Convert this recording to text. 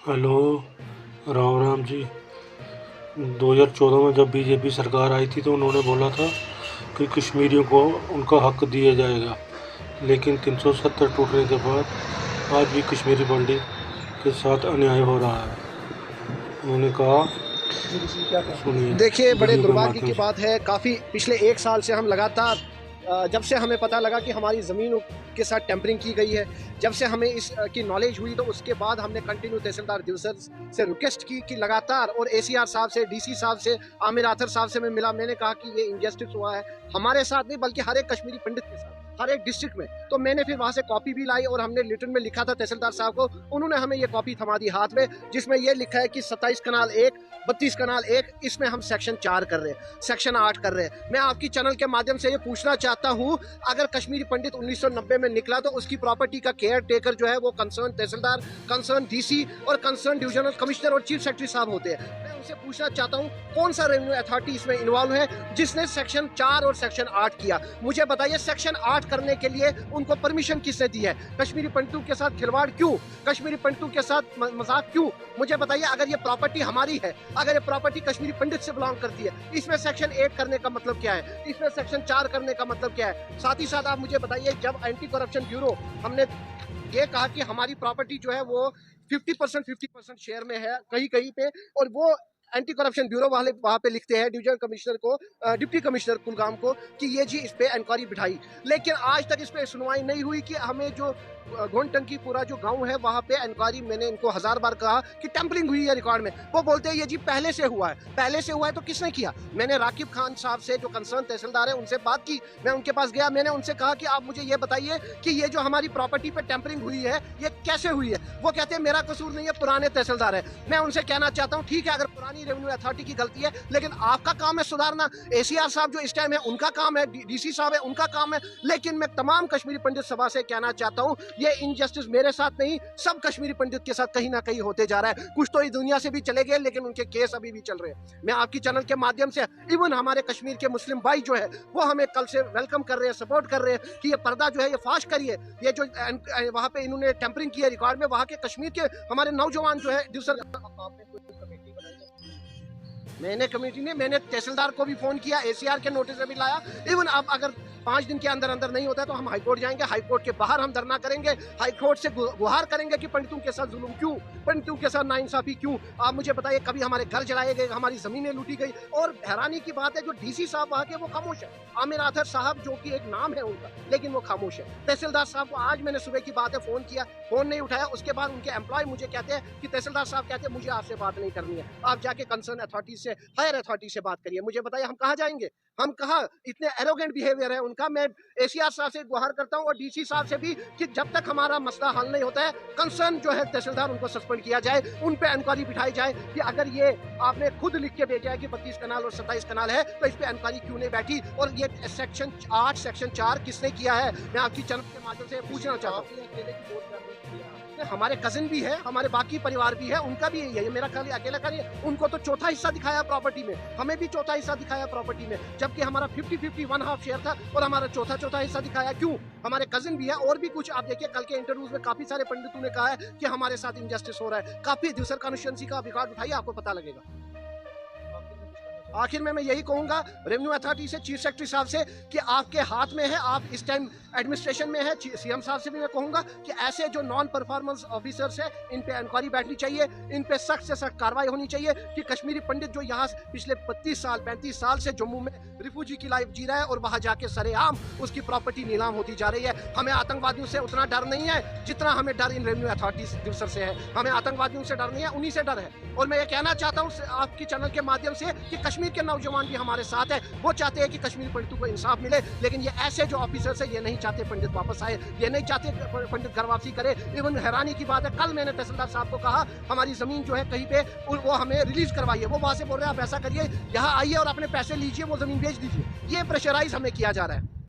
Hello, Ram Ram ji. 2014 में जब BJP सरकार आई थी तो उन्होंने बोला था कि कश्मीरियों को उनका हक दिया जाएगा, लेकिन 370 टूटने के बाद आज भी कश्मीरी पंडित के साथ अन्याय हो रहा है। उन्होंने कहा, सुनिए देखिए, बड़े वीडियो के दुर्भाग्य माध्यम की से। बात है, काफ़ी पिछले 1 साल से हम लगातार जब से हमें पता लगा कि हमारी ज़मीनों के साथ टेम्परिंग की गई है, जब से हमें इस की नॉलेज हुई, तो उसके बाद हमने कंटिन्यू तहसीलदार दिवसर से रिक्वेस्ट की कि लगातार, और एसीआर साहब से, डीसी साहब से, आमिर आथर साहब से मैं मिला। मैंने कहा कि ये इनजस्टिस हुआ है, हमारे साथ नहीं बल्कि हर एक कश्मीरी पंडित के साथ, हर एक डिस्ट्रिक्ट में। तो मैंने फिर वहाँ से कॉपी भी लाई और हमने रिटन में लिखा था तहसीलदार साहब को। उन्होंने हमें ये कॉपी थमा दी हाथ में, जिसमें ये लिखा है कि 27 कनाल 1, 32 कनाल 1, इसमें हम सेक्शन 4 कर रहे हैं, सेक्शन 8 कर रहे हैं। मैं आपकी चैनल के माध्यम से ये पूछना चाहता हूँ, अगर कश्मीरी पंडित 1990 में निकला तो उसकी प्रॉपर्टी का केयर टेकर जो है वो कंसर्न तहसीलदार, कंसर्न डीसी और कंसर्न डिविजनल कमिश्नर और चीफ सेक्रेटरी साहब होते हैं। मैं उनसे पूछना चाहता हूँ, कौन सा रेवेन्यू अथॉरिटी इसमें इन्वॉल्व है जिसने सेक्शन 4 और सेक्शन 8 किया? मुझे बताइए, सेक्शन 8 करने के लिए उनको परमिशन किसने दी है? कश्मीरी पंडितों के साथ खिलवाड़ क्यों? कश्मीरी पंडितों के साथ मजाक क्यों? मुझे बताइए, अगर ये प्रॉपर्टी हमारी है, अगर ये प्रॉपर्टी कश्मीरी पंडित से बिलोंग करती है, इसमें सेक्शन 8 करने का मतलब क्या है? इसमें सेक्शन 4 करने का मतलब क्या है? साथ ही साथ आप मुझे बताइए, जब एंटी करप्शन ब्यूरो, हमने ये कहा कि हमारी प्रॉपर्टी जो है वो 50% शेयर में है कहीं कहीं पे, और वो एंटी करप्शन ब्यूरो वाले वहाँ पे लिखते हैं डिविजनल कमिश्नर को, डिप्टी कमिश्नर कुलगाम को, कि ये जी इस पे इंक्वायरी बिठाई, लेकिन आज तक इस पे सुनवाई नहीं हुई। कि हमें जो घोनटंकी पूरा जो गांव है वहाँ पे इंक्वायरी, मैंने इनको 1000 बार कहा कि टेम्परिंग हुई है रिकॉर्ड में, वो बोलते हैं ये जी पहले से हुआ है। पहले से हुआ है तो किसने किया? मैंने राकिब खान साहब से, जो कंसर्न तहसीलदार है, उनसे बात की। मैं उनके पास गया, मैंने उनसे कहा कि आप मुझे ये बताइए कि ये जो हमारी प्रॉपर्टी पे टेम्परिंग हुई है ये कैसे हुई है? वो कहते हैं मेरा कसूर नहीं है, पुराने तहसीलदार है। मैं उनसे कहना चाहता हूँ, ठीक है, अगर पुरानी रेवेन्यू अथॉरिटी की गलती है, लेकिन आपका काम है सुधारना। एसीआर साहब जो इस टाइम है उनका काम है, डीसी साहब है उनका काम है। लेकिन मैं तमाम कश्मीरी पंडित सभा से कहना चाहता हूँ, ये इनजस्टिस मेरे साथ नहीं, सब कश्मीरी पंडित के साथ कहीं ना कहीं होते जा रहा है। कुछ तो इस दुनिया से भी चले गए, लेकिन उनके केस अभी भी चल रहे हैं। मैं आपकी चैनल के माध्यम से, इवन हमारे कश्मीर के मुस्लिम भाई जो है वो हमें कल से वेलकम कर रहे हैं, सपोर्ट कर रहे हैं कि ये पर्दा जो है ये फाश करिए। ये जो वहाँ पे इन्होंने टेम्परिंग किया रिकॉर्ड में, वहाँ के कश्मीर के हमारे नौजवान जो है मैंने कमेटी ने, मैंने तहसीलदार को भी फोन किया, एसीआर के नोटिस भी लाया। इवन अब अगर 5 दिन के अंदर अंदर नहीं होता है तो हम हाईकोर्ट जाएंगे, हाईकोर्ट के बाहर हम धरना करेंगे, हाईकोर्ट से गुहार करेंगे कि पंडितों के साथ जुल्म क्यों, पंडितों के साथ नाइंसाफी क्यों? आप मुझे बताइए, कभी हमारे घर जलाए गए, हमारी जमीनें लूटी गई, और हैरानी की बात है जो डीसी साहब वहाँ के वो खामोश है। आमिर आथर साहब जो कि एक नाम है उनका, लेकिन वो खामोश है। तहसीलदार साहब को आज मैंने सुबह की बात है फोन किया, फोन नहीं उठाया। उसके बाद उनके एम्प्लॉय मुझे कहते हैं कि तहसीलदार साहब कहते हैं मुझे आपसे बात नहीं करनी है, आप जाके कंसर्न अथॉरिटी से, हायर अथॉरिटी से बात करिए। मुझे बताइए, हम कहाँ जाएंगे? हम कहाँ? इतने एरोगेंट बिहेवियर है उनका। मैं एसीआर साहब से गुहार करता हूँ और डीसी साहब से भी कि जब तक हमारा मसला हल नहीं होता है, कंसर्न जो है तहसीलदार, उनको सस्पेंड किया जाए, उन पे इंक्वायरी बिठाई जाए कि अगर ये आपने खुद लिख के भेजा है कि 32 कनाल और 27 कनाल है तो इस पे इंक्वायरी क्यों नहीं बैठी? और ये सेक्शन 8 सेक्शन 4 किसने किया है? मैं आपकी चैनल के माध्यम से पूछना चाहता हूँ। हमारे कजिन भी है, हमारे बाकी परिवार भी है, उनका भी यही है। मेरा खाली अकेला का नहीं है। उनको तो चौथा हिस्सा दिखाया प्रॉपर्टी में, हमें भी चौथा हिस्सा दिखाया प्रॉपर्टी में, जबकि हमारा 50-50 वन हाफ शेयर था और हमारा चौथा हिस्सा दिखाया क्यों? हमारे कजिन भी है और भी कुछ। आप देखिए, कल के इंटरव्यूज में काफी सारे पंडितों ने कहा है कि हमारे साथ इनजस्टिस हो रहा है। काफी दूसर कॉन्स्टिट्यूएंसी का रिकॉर्ड उठाइए, आपको पता लगेगा। आखिर में मैं यही कहूंगा रेवेन्यू अथॉरिटी से, चीफ सेक्रेटरी साहब से, कि आपके हाथ में है, आप इस टाइम एडमिनिस्ट्रेशन में है। सीएम साहब से भी मैं कहूंगा कि ऐसे जो नॉन परफॉर्मेंस ऑफिसर्स है, इन पे इंक्वायरी बैठनी चाहिए, इन पे सख्त से सख्त कार्रवाई होनी चाहिए कि कश्मीरी पंडित जो यहाँ पिछले 35 साल से जम्मू में रिफ्यूजी की लाइफ जी रहा है और वहां जाके सरेआम उसकी प्रॉपर्टी नीलाम होती जा रही है। हमें आतंकवादियों से उतना डर नहीं है जितना हमें डर इन रेवेन्यू अथॉरिटी दिवसर से है। हमें आतंकवादियों से डर नहीं है, उन्हीं से डर है। और मैं ये कहना चाहता हूँ आपकी चैनल के माध्यम से कि कश्मीर के नौजवान भी हमारे साथ है, वो चाहते हैं कि कश्मीरी पंडितों को इंसाफ मिले, लेकिन ये ऐसे जो ऑफिसर्स है ये नहीं चाहते पंडित वापस आए, ये नहीं चाहते पंडित घर वापसी करे। इवन हैरानी की बात है, कल मैंने तहसीलदार साहब को कहा हमारी जमीन जो है कहीं पे वो हमें रिलीज करवाइए, वो वहां से बोल रहे हैं आप ऐसा करिए, यहाँ आइए और अपने पैसे लीजिए, वो जमीन बेच दीजिए। ये प्रेशराइज हमें किया जा रहा है।